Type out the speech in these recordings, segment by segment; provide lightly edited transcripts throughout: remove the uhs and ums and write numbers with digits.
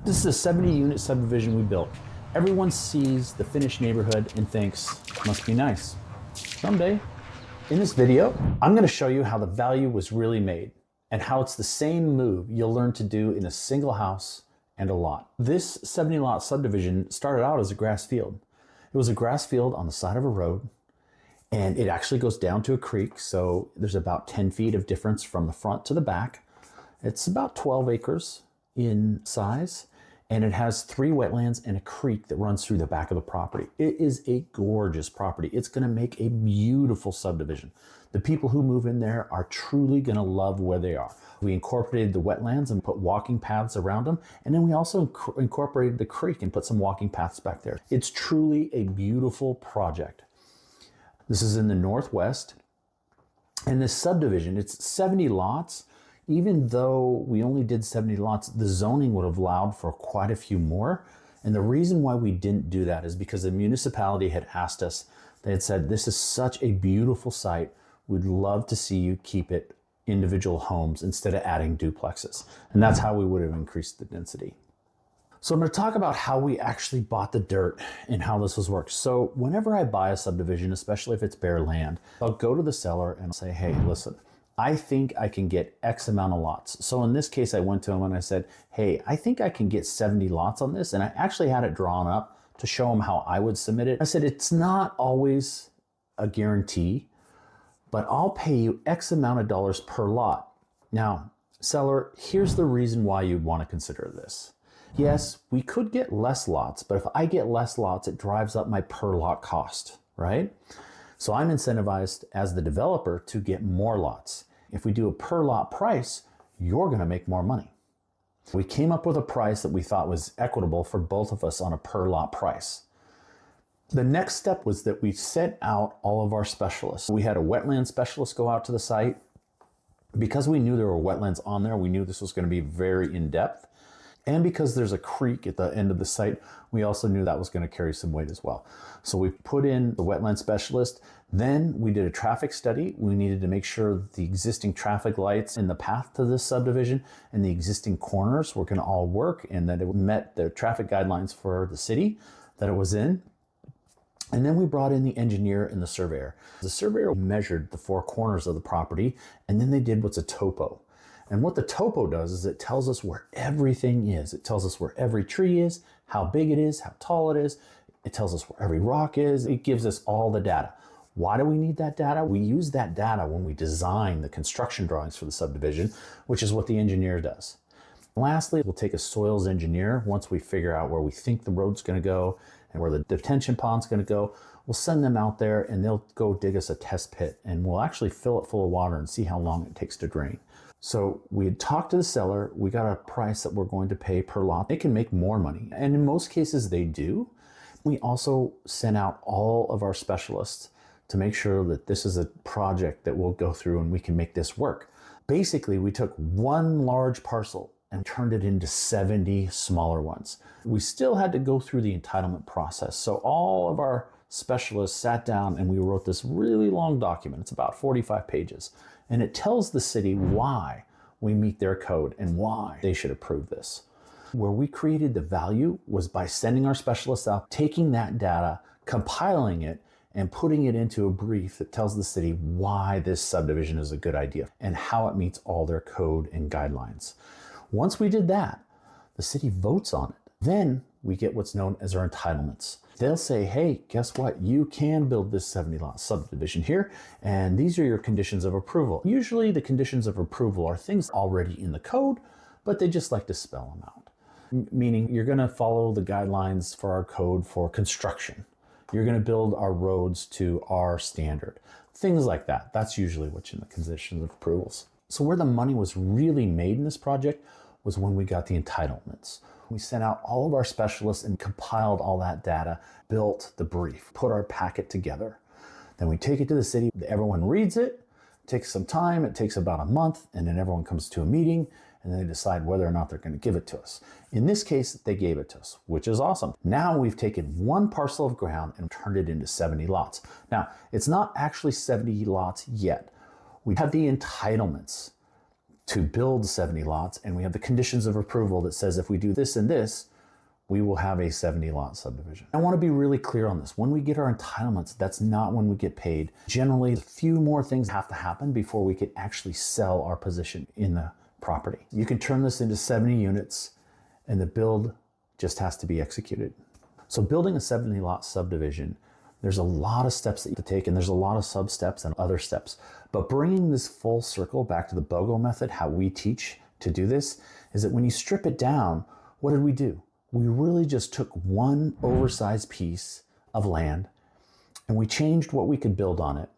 This is a 70-unit subdivision we built. Everyone sees the finished neighborhood and thinks, must be nice. Someday. In this video, I'm going to show you how the value was really made and how it's the same move you'll learn to do in a single house and a lot. This 70-lot subdivision started out as a grass field. It was a grass field on the side of a road, and it actually goes down to a creek, so there's about 10 feet of difference from the front to the back. It's about 12 acres in size, and it has 3 wetlands and a creek that runs through the back of the property. It is a gorgeous property. It's going to make a beautiful subdivision. The people who move in there are truly going to love where they are. We incorporated the wetlands and put walking paths around them, and then we also incorporated the creek and put some walking paths back there. It's truly a beautiful project. This is in the northwest, and this subdivision, it's 70 lots. Even though we only did 70 lots, the zoning would have allowed for quite a few more. And the reason why we didn't do that is because the municipality had asked us, they had said, this is such a beautiful site. We'd love to see you keep it individual homes instead of adding duplexes. And that's how we would have increased the density. So I'm going to talk about how we actually bought the dirt and how this was worked. So whenever I buy a subdivision, especially if it's bare land, I'll go to the seller and say, hey, listen, I think I can get X amount of lots. So in this case, I went to him and I said, hey, I think I can get 70 lots on this. And I actually had it drawn up to show him how I would submit it. I said, it's not always a guarantee, but I'll pay you X amount of dollars per lot. Now, seller, here's the reason why you'd want to consider this. Yes, we could get less lots, but if I get less lots, it drives up my per lot cost, right? So I'm incentivized as the developer to get more lots. If we do a per lot price, you're going to make more money. We came up with a price that we thought was equitable for both of us on a per lot price. The next step was that we sent out all of our specialists. We had a wetland specialist go out to the site. Because we knew there were wetlands on there, we knew this was going to be very in-depth. And because there's a creek at the end of the site, we also knew that was going to carry some weight as well. So we put in the wetland specialist. Then we did a traffic study. We needed to make sure that the existing traffic lights in the path to this subdivision and the existing corners were going to all work and that it met the traffic guidelines for the city that it was in. And then we brought in the engineer and the surveyor. The surveyor measured the 4 corners of the property, and then they did what's a topo. And what the topo does is it tells us where everything is. It tells us where every tree is, how big it is, how tall it is. It tells us where every rock is. It gives us all the data. Why do we need that data? We use that data when we design the construction drawings for the subdivision, which is what the engineer does. Lastly, we'll take a soils engineer. Once we figure out where we think the road's going to go and where the detention pond's going to go, we'll send them out there and they'll go dig us a test pit and we'll actually fill it full of water and see how long it takes to drain. So we had talked to the seller, we got a price that we're going to pay per lot. They can make more money, and in most cases they do. We also sent out all of our specialists to make sure that this is a project that we'll go through and we can make this work. Basically, we took one large parcel and turned it into 70 smaller ones. We still had to go through the entitlement process. So all of our specialists sat down and we wrote this really long document. It's about 45 pages. And it tells the city why we meet their code and why they should approve this. Where we created the value was by sending our specialists out, taking that data, compiling it, and putting it into a brief that tells the city why this subdivision is a good idea and how it meets all their code and guidelines. Once we did that, the city votes on it. Then we get what's known as our entitlements. They'll say, hey, guess what? You can build this 70-lot subdivision here, and these are your conditions of approval. Usually the conditions of approval are things already in the code, but they just like to spell them out. Meaning you're going to follow the guidelines for our code for construction. You're going to build our roads to our standard. Things like that. That's usually what's in the conditions of approvals. So where the money was really made in this project was when we got the entitlements. We sent out all of our specialists and compiled all that data, built the brief, put our packet together. Then we take it to the city. Everyone reads it, takes some time. It takes about a month, and then everyone comes to a meeting and they decide whether or not they're going to give it to us. In this case, they gave it to us, which is awesome. Now we've taken one parcel of ground and turned it into 70 lots. Now, it's not actually 70 lots yet. We have the entitlements. to build 70 lots, and we have the conditions of approval that says if we do this and this, we will have a 70 lot subdivision. I want to be really clear on this. When we get our entitlements, that's not when we get paid. Generally, a few more things have to happen before we can actually sell our position in the property. You can turn this into 70 units, and the build just has to be executed. So building a 70 lot subdivision, there's a lot of steps that you have to take, and there's a lot of sub steps and other steps. But bringing this full circle back to the BOGO method, how we teach to do this, is that when you strip it down, what did we do? We really just took one oversized piece of land and we changed what we could build on it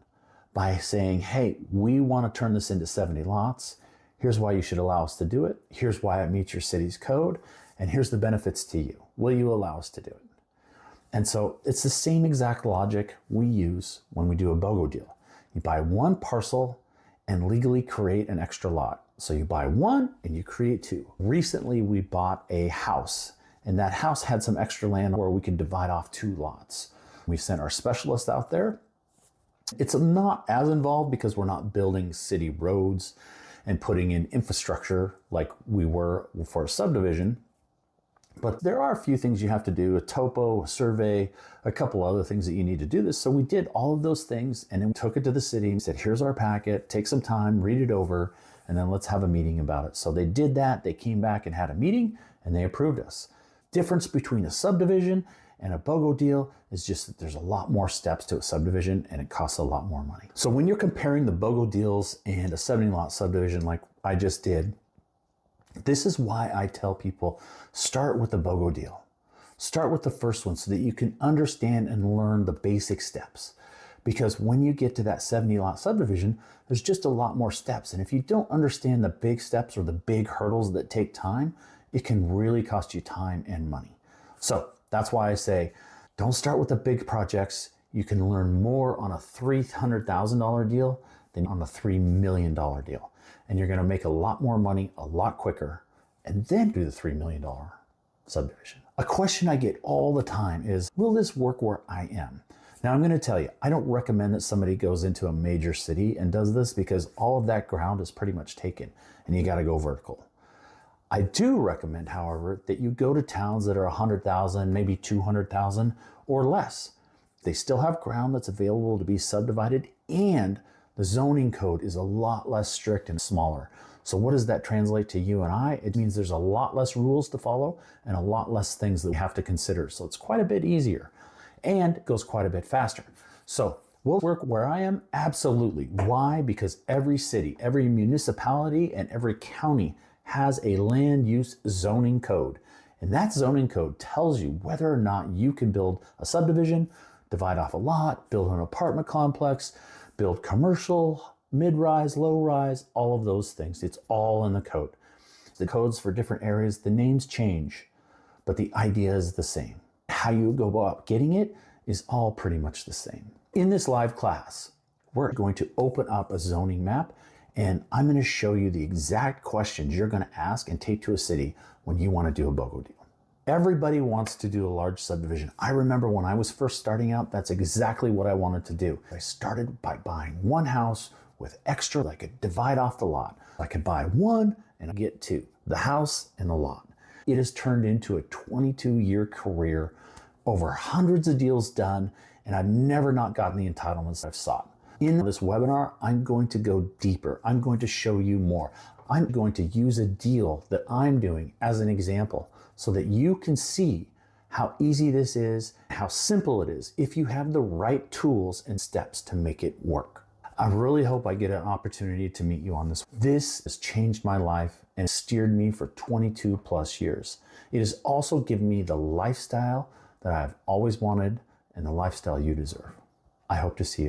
by saying, hey, we want to turn this into 70 lots. Here's why you should allow us to do it. Here's why it meets your city's code. And here's the benefits to you. Will you allow us to do it? And so it's the same exact logic we use when we do a BOGO deal. You buy one parcel and legally create an extra lot. So you buy one and you create two. Recently, we bought a house, and that house had some extra land where we could divide off 2 lots. We sent our specialist out there. It's not as involved because we're not building city roads and putting in infrastructure like we were for a subdivision. But there are a few things you have to do, a topo, a survey, a couple other things that you need to do this. So we did all of those things and then we took it to the city and said, here's our packet, take some time, read it over, and then let's have a meeting about it. So they did that, they came back and had a meeting and they approved us. Difference between a subdivision and a BOGO deal is just that there's a lot more steps to a subdivision and it costs a lot more money. So when you're comparing the BOGO deals and a 70 lot subdivision like I just did, this is why I tell people, start with the BOGO deal. Start with the first one so that you can understand and learn the basic steps. Because when you get to that 70 lot subdivision, there's just a lot more steps. And if you don't understand the big steps or the big hurdles that take time, it can really cost you time and money. So that's why I say, don't start with the big projects. You can learn more on a $300,000 deal than on a $3 million deal. And you're going to make a lot more money a lot quicker and then do the $3 million subdivision. A question I get all the time is, will this work where I am? Now I'm going to tell you, I don't recommend that somebody goes into a major city and does this because all of that ground is pretty much taken and you got to go vertical. I do recommend, however, that you go to towns that are 100,000, maybe 200,000 or less. They still have ground that's available to be subdivided and the zoning code is a lot less strict and smaller. So what does that translate to you and I? It means there's a lot less rules to follow and a lot less things that we have to consider. So it's quite a bit easier and it goes quite a bit faster. So will it work where I am? Absolutely. Why? Because every city, every municipality, and every county has a land use zoning code. And that zoning code tells you whether or not you can build a subdivision, divide off a lot, build an apartment complex, build commercial, mid-rise, low-rise, all of those things. It's all in the code. The codes for different areas, the names change, but the idea is the same. How you go about getting it is all pretty much the same. In this live class, we're going to open up a zoning map and I'm going to show you the exact questions you're going to ask and take to a city when you want to do a BOGO deal. Everybody wants to do a large subdivision. I remember when I was first starting out, that's exactly what I wanted to do. I started by buying one house with extra. I could divide off the lot. I could buy one and get 2, the house and the lot. It has turned into a 22-year career, over hundreds of deals done, and I've never not gotten the entitlements I've sought. In this webinar, I'm going to go deeper. I'm going to show you more. I'm going to use a deal that I'm doing as an example so that you can see how easy this is, how simple it is if you have the right tools and steps to make it work. I really hope I get an opportunity to meet you on this. This has changed my life and steered me for 22 plus years. It has also given me the lifestyle that I've always wanted and the lifestyle you deserve. I hope to see you.